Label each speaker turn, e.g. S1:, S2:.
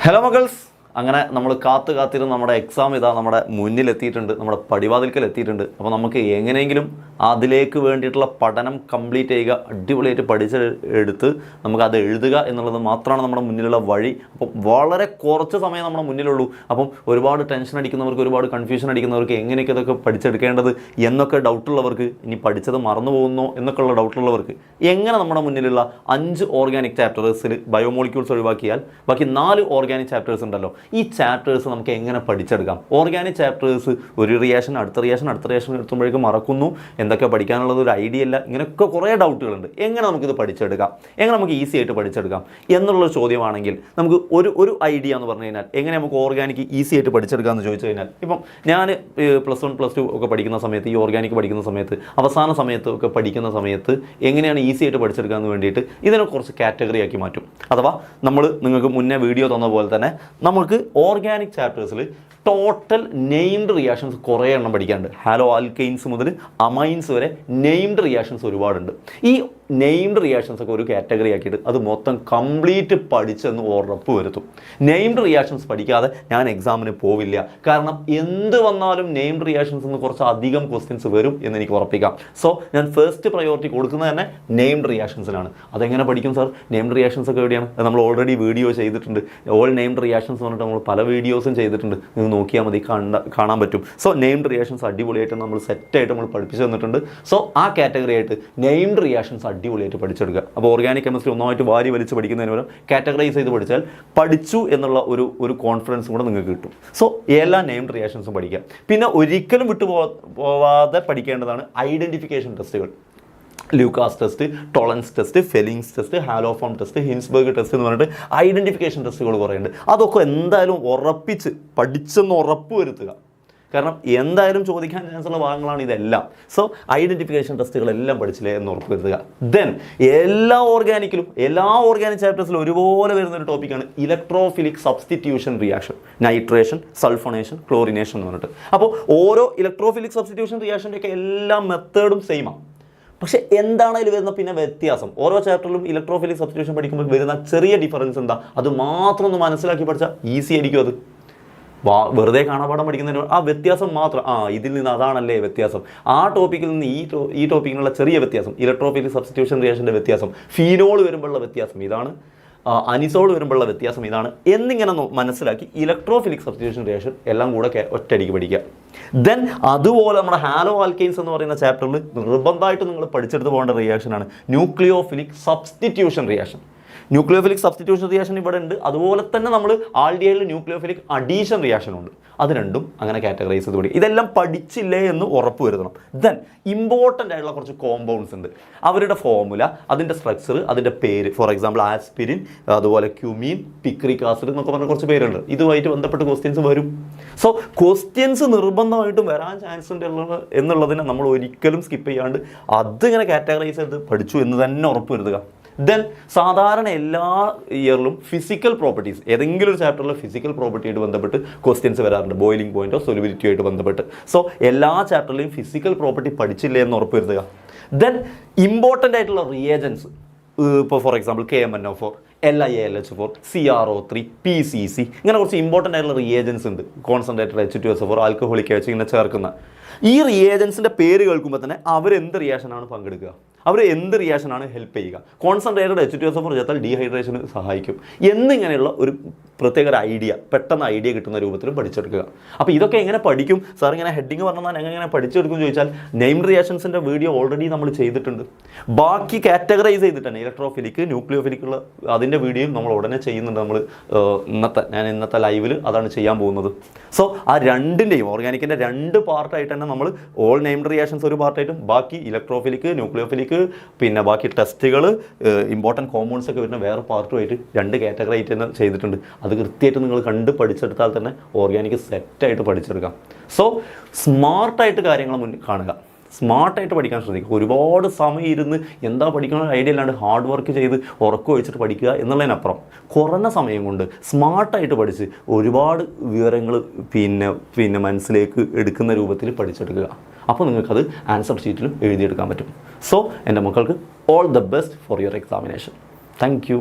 S1: Hello മഗൾസ്, അങ്ങനെ നമ്മൾ കാത്തിരുന്ന് നമ്മുടെ എക്സാം ഇതാ നമ്മുടെ മുന്നിലെത്തിയിട്ടുണ്ട്, നമ്മുടെ പടിവാതിൽക്കൽ എത്തിയിട്ടുണ്ട്. അപ്പോൾ നമുക്ക് എങ്ങനെയെങ്കിലും അതിലേക്ക് വേണ്ടിയിട്ടുള്ള പഠനം കംപ്ലീറ്റ് ചെയ്യുക, അടിപൊളിയായിട്ട് പഠിച്ചെടുത്ത് നമുക്കത് എഴുതുക എന്നുള്ളത് മാത്രമാണ് നമ്മുടെ മുന്നിലുള്ള വഴി. അപ്പം വളരെ കുറച്ച് സമയം നമ്മുടെ മുന്നിലുള്ളൂ. അപ്പം ഒരുപാട് ടെൻഷൻ അടിക്കുന്നവർക്ക്, ഒരുപാട് കൺഫ്യൂഷൻ അടിക്കുന്നവർക്ക്, എങ്ങനെയൊക്കെ ഇതൊക്കെ പഠിച്ചെടുക്കേണ്ടത് എന്നൊക്കെ ഡൗട്ടുള്ളവർക്ക്, ഇനി പഠിച്ചത് മറന്നു പോകുന്നോ എന്നൊക്കെയുള്ള ഡൗട്ടുള്ളവർക്ക്, എങ്ങനെ നമ്മുടെ മുന്നിലുള്ള 5 ഓർഗാനിക് ചാപ്റ്റേഴ്സിൽ ബയോമോളിക്യൂൾസ് ഒഴിവാക്കിയാൽ ബാക്കി 4 ഓർഗാനിക് ചാപ്റ്റേഴ്സ് ഉണ്ടല്ലോ, ഈ ചാപ്റ്റേഴ്സ് നമുക്ക് എങ്ങനെ പഠിച്ചെടുക്കാം. ഓർഗാനിക് ചാപ്റ്റേഴ്സ് ഒരു റിയാക്ഷൻ അടുത്ത റിയാക്ഷൻ എത്തുമ്പോഴേക്കും മറക്കുന്നു, എന്തൊക്കെ പഠിക്കാനുള്ളത് ഒരു ഐഡിയ ഇല്ല, ഇങ്ങനെയൊക്കെ കുറേ ഡൗട്ടുകളുണ്ട്. എങ്ങനെ നമുക്കിത് പഠിച്ചെടുക്കാം, എങ്ങനെ നമുക്ക് ഈസി ആയിട്ട് പഠിച്ചെടുക്കാം എന്നുള്ളൊരു ചോദ്യമാണെങ്കിൽ നമുക്ക് ഒരു ഐഡിയ എന്ന് പറഞ്ഞു കഴിഞ്ഞാൽ എങ്ങനെ നമുക്ക് ഓർഗാനിക് ഈസി ആയിട്ട് പഠിച്ചെടുക്കാം എന്ന് ചോദിച്ചു കഴിഞ്ഞാൽ, ഇപ്പം ഞാൻ +1 +2 ഒക്കെ പഠിക്കുന്ന സമയത്ത്, ഈ ഓർഗാനിക് പഠിക്കുന്ന സമയത്ത്, അവസാന സമയത്ത് ഒക്കെ പഠിക്കുന്ന സമയത്ത് എങ്ങനെയാണ് ഈസി ആയിട്ട് പഠിച്ചെടുക്കാമെന്ന് വേണ്ടിയിട്ട് ഇതിനെ കുറച്ച് കാറ്റഗറി ആക്കി മാറ്റും. അഥവാ നമ്മൾ നിങ്ങൾക്ക് മുന്നേ വീഡിയോ തന്ന പോലെ തന്നെ നമുക്ക് ഓർഗാനിക് ചാപ്റ്റേഴ്സിൽ ടോട്ടൽ നെയിംഡ് റിയാക്ഷൻസ് കുറേ എണ്ണം പഠിക്കാനുണ്ട്. ഹാലോ ആൽക്കെയിൻസ് മുതൽ അമൈൻസ് വരെ നെയിംഡ് റിയാക്ഷൻസ് ഒരുപാടുണ്ട്. ഈ നെയിംഡ് റിയാക്ഷൻസ് ഒക്കെ ഒരു കാറ്റഗറി ആക്കിയിട്ട് അത് മൊത്തം കംപ്ലീറ്റ് പഠിച്ചെന്ന് ഉറപ്പ് വരുത്തും. നെയിംഡ് റിയാക്ഷൻസ് പഠിക്കാതെ ഞാൻ എക്സാമിന് പോവില്ല, കാരണം എന്ത് വന്നാലും നെയിംഡ് റിയാക്ഷൻസ് എന്ന് കുറച്ച് അധികം ക്വസ്റ്റ്യൻസ് വരും എന്ന് എനിക്ക് ഉറപ്പിക്കാം. സോ ഞാൻ ഫസ്റ്റ് പ്രയോറിറ്റി കൊടുക്കുന്നത് തന്നെ നെയിംഡ് റിയാക്ഷൻസിനാണ്. അതെങ്ങനെ പഠിക്കും സാർ? നെയിംഡ് റിയാക്ഷൻസ് ഒക്കെ എവിടെയാണ്? നമ്മൾ ഓൾറെഡി വീഡിയോ ചെയ്തിട്ടുണ്ട്. ഓൾ നെയിംഡ് റിയാക്ഷൻസ് പറഞ്ഞിട്ട് നമ്മൾ പല വീഡിയോസും ചെയ്തിട്ടുണ്ട്, നിങ്ങൾ നോക്കിയാൽ മതി, കാണാൻ പറ്റും. സോ നെയിംഡ് റിയാക്ഷൻസ് അടിപൊളിയായിട്ട് നമ്മൾ സെറ്റായിട്ട് നമ്മൾ പഠിപ്പിച്ചു തന്നിട്ടുണ്ട്. സോ ആ കാറ്റഗറി ആയിട്ട് നെയിംഡ് റിയാക്ഷൻസ് അടിപൊളിയായിട്ട് പഠിച്ചെടുക്കുക. അപ്പോൾ ഓർഗാനിക് കെമിസ്ട്രി ഒന്നായിട്ട് വാരി വലിച്ച് പഠിക്കുന്നതിന് പകരം കാറ്റഗറൈസ് ചെയ്ത് പഠിച്ചാൽ പഠിച്ചു എന്നുള്ള ഒരു കോൺഫിഡൻസും കൂടെ നിങ്ങൾക്ക് കിട്ടും. സോ എല്ലാ നെയിംഡ് റിയാക്ഷൻസും പഠിക്കുക. പിന്നെ ഒരിക്കലും പോവാതെ പഠിക്കേണ്ടതാണ് ഐഡൻറ്റിഫിക്കേഷൻ ടെസ്റ്റുകൾ. Lucas test, ടോളൻസ് test, Fehling's test, haloform test, Hinsberg test എന്ന് പറഞ്ഞിട്ട് ഐഡൻറ്റിഫിക്കേഷൻ ടെസ്റ്റുകൾ കുറേ ഉണ്ട്. അതൊക്കെ എന്തായാലും ഉറപ്പിച്ച് പഠിച്ചെന്ന് ഉറപ്പ് വരുത്തുക, കാരണം എന്തായാലും ചോദിക്കാൻ ചാൻസുള്ള ഭാഗങ്ങളാണ് ഇതെല്ലാം. സോ ഐഡൻറ്റിഫിക്കേഷൻ ടെസ്റ്റുകളെല്ലാം പഠിച്ചില്ലേ എന്ന് ഉറപ്പ് വരുത്തുക. ദെൻ എല്ലാ ഓർഗാനിക് ചാപ്റ്റേഴ്സിലും ഒരുപോലെ വരുന്നൊരു ടോപ്പിക്കാണ് electrophilic substitution reaction, nitration, sulphonation, chlorination എന്ന് പറഞ്ഞിട്ട്. അപ്പോൾ ഓരോ ഇലക്ട്രോഫിലിക് സബ്സ്റ്റിറ്റ്യൂഷൻ റിയാക്ഷൻ്റെയൊക്കെ എല്ലാ മെത്തേഡും സെയിമാണ്. പക്ഷേ എന്താണ് അതിൽ വരുന്ന പിന്നെ വ്യത്യാസം? ഓരോ ചാപ്റ്ററിലും ഇലക്ട്രോഫിലിക് സബ്സ്റ്റിറ്റ്യൂഷൻ പഠിക്കുമ്പോൾ വരുന്ന ചെറിയ ഡിഫറൻസ് എന്താ? അത് മാത്രം ഒന്ന് മനസ്സിലാക്കി പഠിച്ചാൽ ഈസി ആയിരിക്കും. അത് വെറുതെ കാണാപാഠം പഠിക്കുന്നതിന് ആ വ്യത്യാസം മാത്രം, ഇതിൽ നിന്ന് അതാണല്ലേ വ്യത്യാസം, ആ ടോപ്പിക്കിൽ നിന്ന് ഈ ടോപ്പിക്കിനുള്ള ചെറിയ വ്യത്യാസം, ഇലക്ട്രോഫിലിക് സബ്സ്റ്റിറ്റ്യൂഷൻ റിയാക്ഷൻ്റെ വ്യത്യാസം, ഫീനോൾ വരുമ്പോഴുള്ള വ്യത്യാസം ഇതാണ്, അനിസോൾ വരുമ്പോഴുള്ള വ്യത്യാസം ഇതാണ് എന്നിങ്ങനെ മനസ്സിലാക്കി ഇലക്ട്രോഫിലിക് സബ്സ്റ്റിറ്റ്യൂഷൻ റിയാക്ഷൻ എല്ലാം കൂടെ ഒറ്റയടിക്ക് പഠിക്കുക. ദെൻ അതുപോലെ നമ്മുടെ ഹാലോ ആൽക്കെയിൻസ് എന്ന് പറയുന്ന ചാപ്റ്ററിൽ നിർബന്ധമായിട്ട് നിങ്ങൾ പഠിച്ചെടുത്ത് പോകേണ്ട റിയാക്ഷനാണ് nucleophilic substitution reaction. Nucleophilic substitution reaction ഇവിടെ ഉണ്ട്. അതുപോലെ തന്നെ നമ്മൾ ആൽഡിഹൈഡിൽ ന്യൂക്ലിയോഫിലിക് അഡീഷൻ റിയാക്ഷനുണ്ട്. അത് രണ്ടും അങ്ങനെ കാറ്റഗറൈസ് ചെയ്ത് പഠിക്കും. ഇതെല്ലാം പഠിച്ചില്ലേ എന്ന് ഉറപ്പ് വരുത്തണം. ദെൻ ഇമ്പോർട്ടൻ്റ് ആയിട്ടുള്ള കുറച്ച് കോമ്പൗണ്ട്സ് ഉണ്ട്, അവരുടെ ഫോർമുല, അതിൻ്റെ സ്ട്രക്ചർ, അതിൻ്റെ പേര്. ഫോർ എക്സാമ്പിൾ ആസ്പിരിൻ, അതുപോലെ ക്യുമീൻ, പിക്രിക് ആസിഡ് എന്നൊക്കെ പറഞ്ഞ കുറച്ച് പേരുണ്ട്. ഇതുമായിട്ട് ബന്ധപ്പെട്ട് ക്വസ്റ്റ്യൻസ് വരും. സോ ക്വസ്റ്റ്യൻസ് നിർബന്ധമായിട്ടും വരാൻ ചാൻസ് ഉണ്ട് എന്നുള്ളതിനെ നമ്മൾ ഒരിക്കലും സ്കിപ്പ് ചെയ്യാണ്ട് അതിങ്ങനെ കാറ്റഗറൈസ് ചെയ്ത് പഠിച്ചു എന്ന് തന്നെ ഉറപ്പ് വരുത്തുക. ദെൻ സാധാരണ എല്ലാ ഇയറിലും ഫിസിക്കൽ പ്രോപ്പർട്ടീസ്, ഏതെങ്കിലും ഒരു ചാപ്റ്ററിൽ ഫിസിക്കൽ പ്രോപ്പർട്ടിയായിട്ട് ബന്ധപ്പെട്ട് ക്വസ്റ്റ്യൻസ് വരാറുണ്ട്, ബോയിലിംഗ് പോയിന്റോ സൊലിബിലിറ്റിയുമായിട്ട് ബന്ധപ്പെട്ട്. സോ എല്ലാ ചാപ്റ്ററിലെയും ഫിസിക്കൽ പ്രോപ്പർട്ടി പഠിച്ചില്ലേ എന്ന് ഉറപ്പ് വരുത്തുക. ദെൻ ഇമ്പോർട്ടൻ്റ് ആയിട്ടുള്ള റിയേജൻസ്, ഇപ്പോൾ for example KMnO4, LiAlH4, CrO3, PCC, ഇങ്ങനെ കുറച്ച് ഇമ്പോർട്ടൻ്റ് ആയിട്ടുള്ള റിയേജൻസ് ഉണ്ട്. കോൺസെൻട്രേറ്റഡ് H2SO4, ആൽക്കഹോളിക് ആസിഡ് ഇങ്ങനെ ചേർക്കുന്ന ഈ റിയേജൻസിൻ്റെ പേര് കേൾക്കുമ്പോൾ തന്നെ അവരെന്ത് റിയാക്ഷനാണ് പങ്കെടുക്കുക, അവർ എന്ത് റിയാക്ഷനാണ് ഹെൽപ്പ് ചെയ്യുക, കോൺസെൻട്രേറ്റഡ് H2SO4 ചേർത്താൽ ഡീഹൈഡ്രേഷന് സഹായിക്കും എന്നിങ്ങനെയുള്ള ഒരു പ്രത്യേക ഒരു ഐഡിയ, പെട്ടെന്ന് ഐഡിയ കിട്ടുന്ന രൂപത്തിൽ പഠിച്ചെടുക്കുക. അപ്പോൾ ഇതൊക്കെ എങ്ങനെ പഠിക്കും സാർ? ഇങ്ങനെ ഹെഡിങ് പറഞ്ഞാൽ എങ്ങനെ പഠിച്ചെടുക്കും ചോദിച്ചാൽ, നെയിംഡ് റിയാക്ഷൻസിൻ്റെ വീഡിയോ ഓൾറെഡി നമ്മൾ ചെയ്തിട്ടുണ്ട്. ബാക്കി കാറ്റഗറൈസ് ചെയ്തിട്ടാണ് ഇലക്ട്രോഫിലിക്, ന്യൂക്ലിയോഫിലിക്കുള്ള അതിൻ്റെ വീഡിയോയും നമ്മൾ ഉടനെ ചെയ്യുന്നുണ്ട്. നമ്മൾ ഇന്നത്തെ ലൈവിൽ അതാണ് ചെയ്യാൻ പോകുന്നത്. സോ ആ രണ്ടിൻ്റെയും ഓർഗാനിക്കിൻ്റെ 2 പാർട്ടായിട്ട് തന്നെ നമ്മൾ ഓൾ നെയിംഡ് റിയാക്ഷൻസ് ഒരു പാർട്ടായിട്ടും ബാക്കി ഇലക്ട്രോഫിലിക്, ന്യൂക്ലിയോഫിലിക്, പിന്നെ ബാക്കി ടെസ്റ്റുകൾ, ഇമ്പോർട്ടൻറ്റ് കോമ്പൗണ്ട്സ് ഒക്കെ വരുന്ന വേറെ പാർട്ടുമായിട്ട് 2 കാറ്റഗറി ആയിട്ട് തന്നെ ചെയ്തിട്ടുണ്ട്. അത് കൃത്യമായിട്ട് നിങ്ങൾ കണ്ട് പഠിച്ചെടുത്താൽ തന്നെ ഓർഗാനിക് സെറ്റായിട്ട് പഠിച്ചെടുക്കാം. സോ സ്മാർട്ടായിട്ട് കാര്യങ്ങൾ മുന്നിൽ കാണുക, സ്മാർട്ടായിട്ട് പഠിക്കാൻ ശ്രദ്ധിക്കുക. ഒരുപാട് സമയം ഇരുന്ന് എന്താ പഠിക്കണമെന്ന് ഐഡിയ ഇല്ലാണ്ട് ഹാർഡ് വർക്ക് ചെയ്ത് ഉറക്കം ഒഴിച്ചിട്ട് പഠിക്കുക എന്നുള്ളതിനപ്പുറം കുറഞ്ഞ സമയം കൊണ്ട് സ്മാർട്ടായിട്ട് പഠിച്ച് ഒരുപാട് വിവരങ്ങൾ പിന്നെ മനസ്സിലേക്ക് എടുക്കുന്ന രൂപത്തിൽ പഠിച്ചെടുക്കുക. അപ്പോൾ നിങ്ങൾക്കത് ആൻസർ ഷീറ്റിലും എഴുതിയെടുക്കാൻ പറ്റും. സോ എൻ്റെ മക്കൾക്ക് all the best for your examination. Thank you.